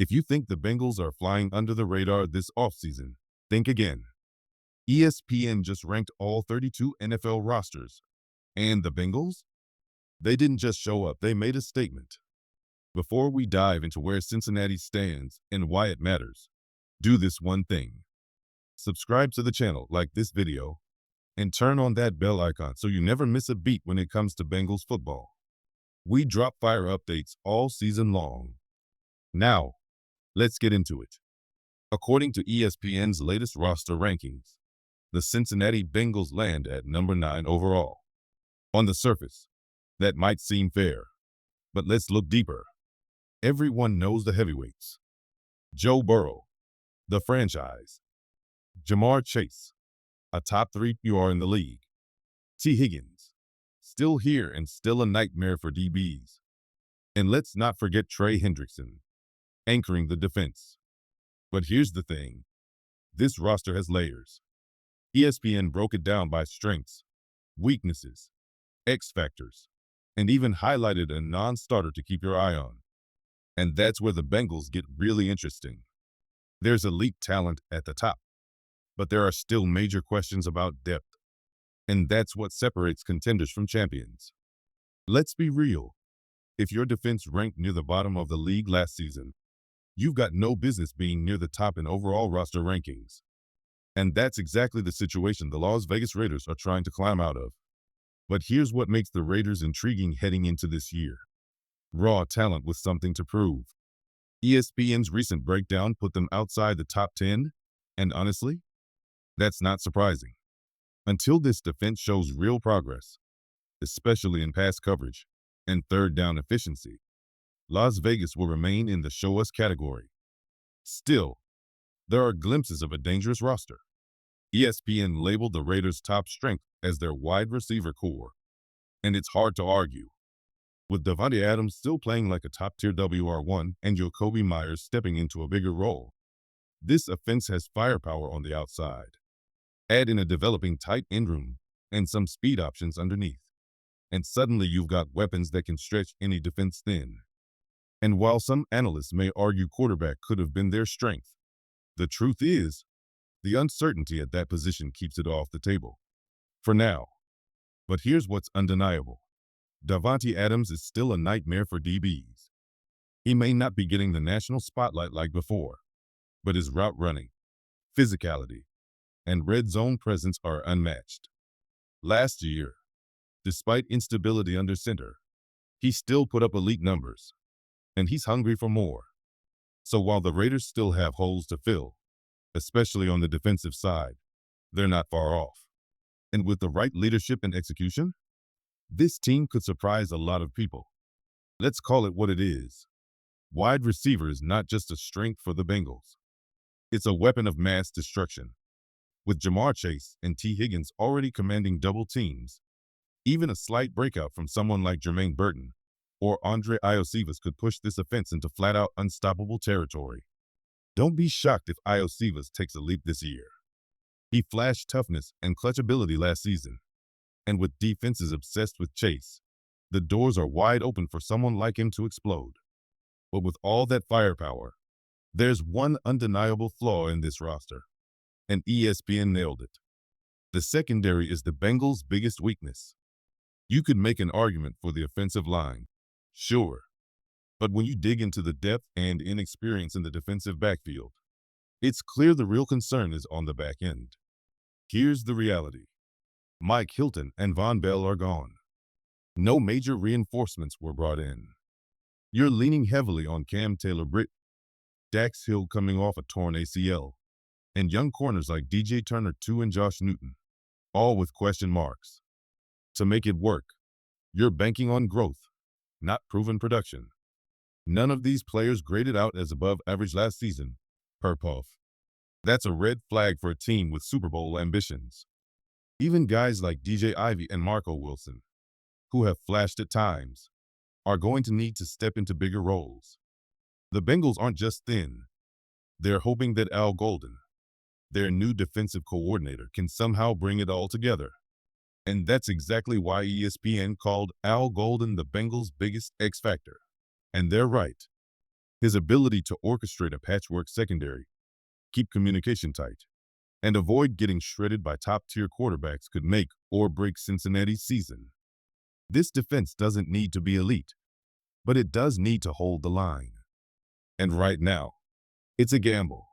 If you think the Bengals are flying under the radar this offseason, think again. ESPN just ranked all 32 NFL rosters. And the Bengals? They didn't just show up, they made a statement. Before we dive into where Cincinnati stands and why it matters, do this one thing. Subscribe to the channel, like this video, and turn on that bell icon so you never miss a beat when it comes to Bengals football. We drop fire updates all season long. Now, let's get into it. According to ESPN's latest roster rankings, the Cincinnati Bengals land at number 9 overall. On the surface, that might seem fair, but let's look deeper. Everyone knows the heavyweights. Joe Burrow, the franchise. Jamar Chase, a top 3 PR in the league. T. Higgins, still here and still a nightmare for DBs. And let's not forget Trey Hendrickson, anchoring the defense. But here's the thing. This roster has layers. ESPN broke it down by strengths, weaknesses, X factors, and even highlighted a non-starter to keep your eye on. And that's where the Bengals get really interesting. There's elite talent at the top, but there are still major questions about depth. And that's what separates contenders from champions. Let's be real. If your defense ranked near the bottom of the league last season, you've got no business being near the top in overall roster rankings. And that's exactly the situation the Las Vegas Raiders are trying to climb out of. But here's what makes the Raiders intriguing heading into this year. Raw talent with something to prove. ESPN's recent breakdown put them outside the top 10, and honestly, that's not surprising. Until this defense shows real progress, especially in pass coverage and third down efficiency, Las Vegas will remain in the show us category. Still, there are glimpses of a dangerous roster. ESPN labeled the Raiders' top strength as their wide receiver core, and it's hard to argue. With Davante Adams still playing like a top-tier WR1 and Jakobi Meyers stepping into a bigger role, this offense has firepower on the outside. Add in a developing tight end room and some speed options underneath, and suddenly you've got weapons that can stretch any defense thin. And while some analysts may argue quarterback could have been their strength, the truth is, the uncertainty at that position keeps it off the table. For now. But here's what's undeniable. Davante Adams is still a nightmare for DBs. He may not be getting the national spotlight like before, but his route running, physicality, and red zone presence are unmatched. Last year, despite instability under center, he still put up elite numbers, and he's hungry for more. So while the Raiders still have holes to fill, especially on the defensive side, they're not far off. And with the right leadership and execution, this team could surprise a lot of people. Let's call it what it is. Wide receiver is not just a strength for the Bengals. It's a weapon of mass destruction. With Jamar Chase and T. Higgins already commanding double teams, even a slight breakout from someone like Jermaine Burton or Andre Iosivas could push this offense into flat-out unstoppable territory. Don't be shocked if Iosivas takes a leap this year. He flashed toughness and clutch ability last season. And with defenses obsessed with Chase, the doors are wide open for someone like him to explode. But with all that firepower, there's one undeniable flaw in this roster, and ESPN nailed it. The secondary is the Bengals' biggest weakness. You could make an argument for the offensive line, sure, but when you dig into the depth and inexperience in the defensive backfield, it's clear the real concern is on the back end. Here's the reality. Mike Hilton and Von Bell are gone. No major reinforcements were brought in. You're leaning heavily on Cam Taylor-Britt, Dax Hill coming off a torn ACL, and young corners like DJ Turner II and Josh Newton, all with question marks. To make it work, you're banking on growth, not proven production. None of these players graded out as above average last season, per Puff. That's a red flag for a team with Super Bowl ambitions. Even guys like DJ Ivy and Marco Wilson, who have flashed at times, are going to need to step into bigger roles. The Bengals aren't just thin. They're hoping that Al Golden, their new defensive coordinator, can somehow bring it all together. And that's exactly why ESPN called Al Golden the Bengals' biggest X factor. And they're right. His ability to orchestrate a patchwork secondary, keep communication tight, and avoid getting shredded by top-tier quarterbacks could make or break Cincinnati's season. This defense doesn't need to be elite, but it does need to hold the line. And right now, it's a gamble.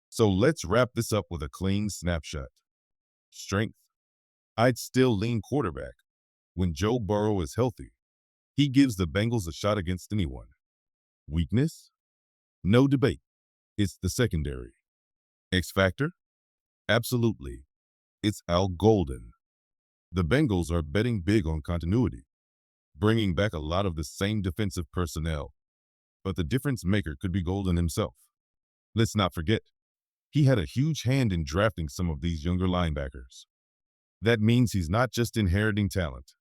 So let's wrap this up with a clean snapshot. Strength. I'd still lean quarterback. When Joe Burrow is healthy, he gives the Bengals a shot against anyone. Weakness? No debate. It's the secondary. X factor? Absolutely. It's Al Golden. The Bengals are betting big on continuity, bringing back a lot of the same defensive personnel, but the difference maker could be Golden himself. Let's not forget, he had a huge hand in drafting some of these younger linebackers. That means he's not just inheriting talent,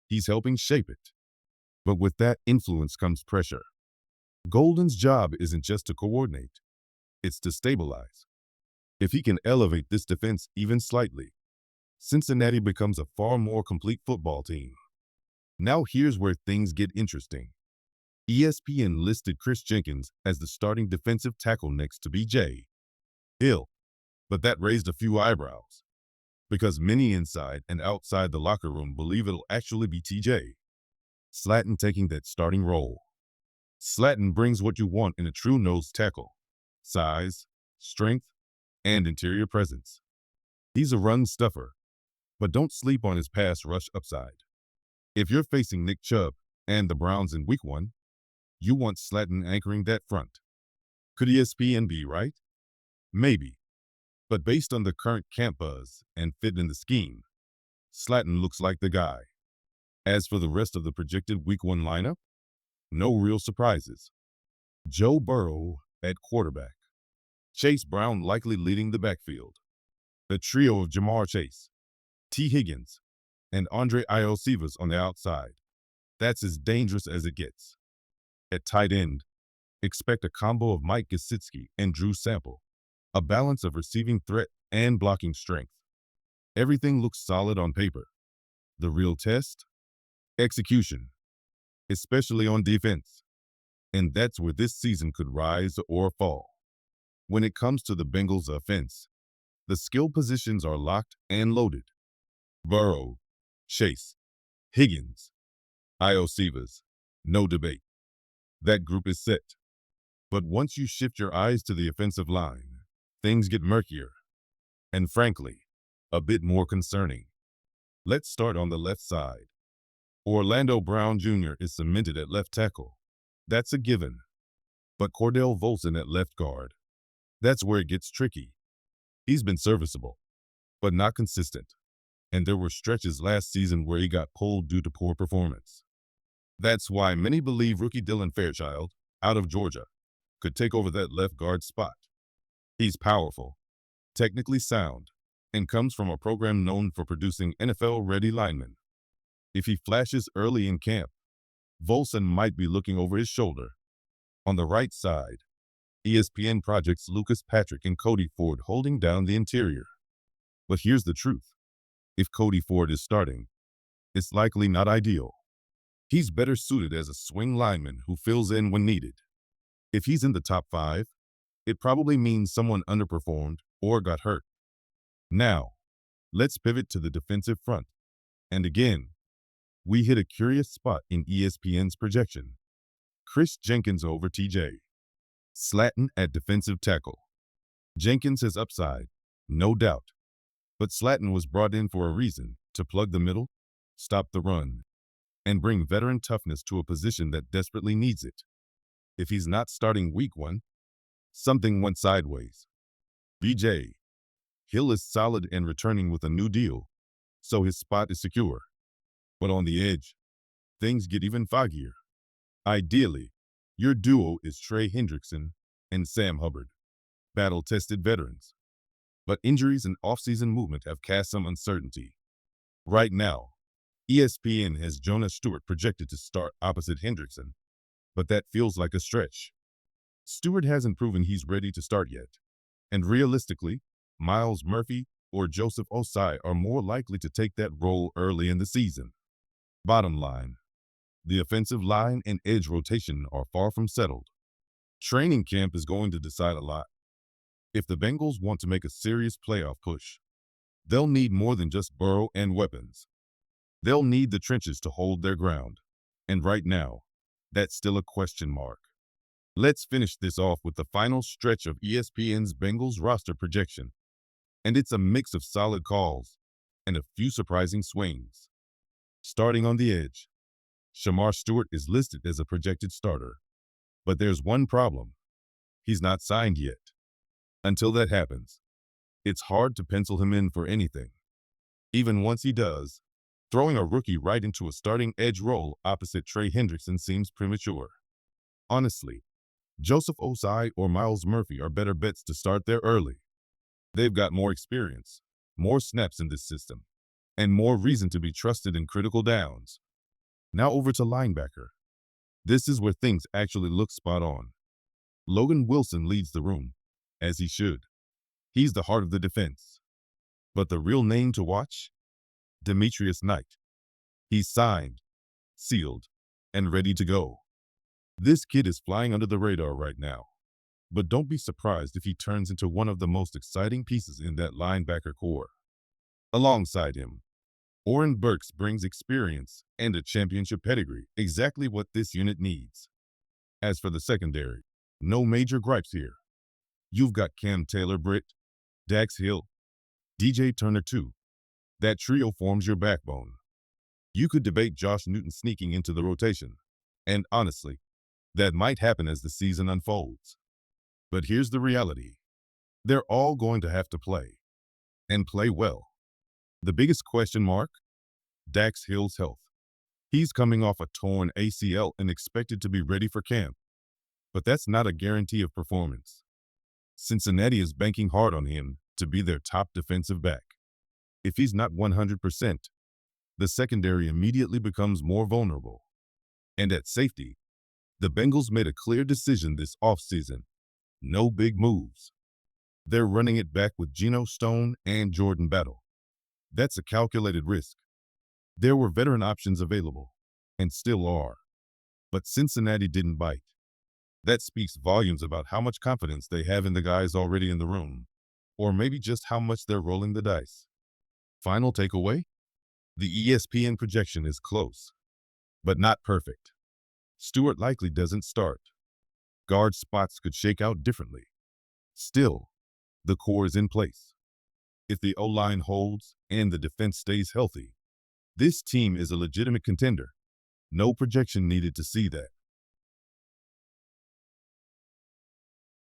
he's helping shape it. But with that influence comes pressure. Golden's job isn't just to coordinate, it's to stabilize. If he can elevate this defense even slightly, Cincinnati becomes a far more complete football team. Now here's where things get interesting. ESPN listed Chris Jenkins as the starting defensive tackle next to B.J. Hill, but that raised a few eyebrows, because many inside and outside the locker room believe it'll actually be T.J. Slaton taking that starting role. Slaton brings what you want in a true nose tackle: size, strength, and interior presence. He's a run stuffer, but don't sleep on his pass rush upside. If you're facing Nick Chubb and the Browns in Week 1, you want Slaton anchoring that front. Could ESPN be right? Maybe. But based on the current camp buzz and fit in the scheme, Slaton looks like the guy. As for the rest of the projected Week 1 lineup, no real surprises. Joe Burrow at quarterback. Chase Brown likely leading the backfield. The trio of Jamar Chase, T. Higgins, and Andre Iosivas on the outside. That's as dangerous as it gets. At tight end, expect a combo of Mike Gesicki and Drew Sample, a balance of receiving threat and blocking strength. Everything looks solid on paper. The real test? Execution, especially on defense. And that's where this season could rise or fall. When it comes to the Bengals' offense, the skill positions are locked and loaded. Burrow, Chase, Higgins, Iosivas, no debate. That group is set. But once you shift your eyes to the offensive line, things get murkier. And frankly, a bit more concerning. Let's start on the left side. Orlando Brown Jr. is cemented at left tackle. That's a given. But Cordell Volson at left guard, that's where it gets tricky. He's been serviceable, but not consistent. And there were stretches last season where he got pulled due to poor performance. That's why many believe rookie Dylan Fairchild, out of Georgia, could take over that left guard spot. He's powerful, technically sound, and comes from a program known for producing NFL-ready linemen. If he flashes early in camp, Volson might be looking over his shoulder. On the right side, ESPN projects Lucas Patrick and Cody Ford holding down the interior. But here's the truth. If Cody Ford is starting, it's likely not ideal. He's better suited as a swing lineman who fills in when needed. If he's in the top 5, it probably means someone underperformed or got hurt. Now, let's pivot to the defensive front. And again, we hit a curious spot in ESPN's projection. Chris Jenkins over TJ. Slaton at defensive tackle. Jenkins has upside, no doubt. But Slaton was brought in for a reason: to plug the middle, stop the run, and bring veteran toughness to a position that desperately needs it. If he's not starting Week 1, something went sideways. B.J. Hill is solid and returning with a new deal, so his spot is secure. But on the edge, things get even foggier. Ideally, your duo is Trey Hendrickson and Sam Hubbard, battle-tested veterans. But injuries and off-season movement have cast some uncertainty. Right now, ESPN has Jonah Stewart projected to start opposite Hendrickson, but that feels like a stretch. Stewart hasn't proven he's ready to start yet, and realistically, Myles Murphy or Joseph Osai are more likely to take that role early in the season. Bottom line, the offensive line and edge rotation are far from settled. Training camp is going to decide a lot. If the Bengals want to make a serious playoff push, they'll need more than just Burrow and weapons. They'll need the trenches to hold their ground. And right now, that's still a question mark. Let's finish this off with the final stretch of ESPN's Bengals roster projection. And it's a mix of solid calls and a few surprising swings. Starting on the edge, Shamar Stewart is listed as a projected starter. But there's one problem. He's not signed yet. Until that happens, it's hard to pencil him in for anything. Even once he does, throwing a rookie right into a starting edge role opposite Trey Hendrickson seems premature. Honestly, Joseph Osai or Miles Murphy are better bets to start there early. They've got more experience, more snaps in this system, and more reason to be trusted in critical downs. Now over to linebacker. This is where things actually look spot on. Logan Wilson leads the room, as he should. He's the heart of the defense. But the real name to watch? Demetrius Knight. He's signed, sealed, and ready to go. This kid is flying under the radar right now. But don't be surprised if he turns into one of the most exciting pieces in that linebacker core. Alongside him, Oren Burks brings experience and a championship pedigree, exactly what this unit needs. As for the secondary, no major gripes here. You've got Cam Taylor-Britt, Dax Hill, DJ Turner too. That trio forms your backbone. You could debate Josh Newton sneaking into the rotation. And honestly, that might happen as the season unfolds. But here's the reality. They're all going to have to play. And play well. The biggest question mark? Dax Hill's health. He's coming off a torn ACL and expected to be ready for camp. But that's not a guarantee of performance. Cincinnati is banking hard on him to be their top defensive back. If he's not 100%, the secondary immediately becomes more vulnerable. And at safety, the Bengals made a clear decision this offseason. No big moves. They're running it back with Geno Stone and Jordan Battle. That's a calculated risk. There were veteran options available, and still are. But Cincinnati didn't bite. That speaks volumes about how much confidence they have in the guys already in the room, or maybe just how much they're rolling the dice. Final takeaway? The ESPN projection is close, but not perfect. Stewart likely doesn't start. Guard spots could shake out differently. Still, the core is in place. If the O-line holds and the defense stays healthy, this team is a legitimate contender. No projection needed to see that.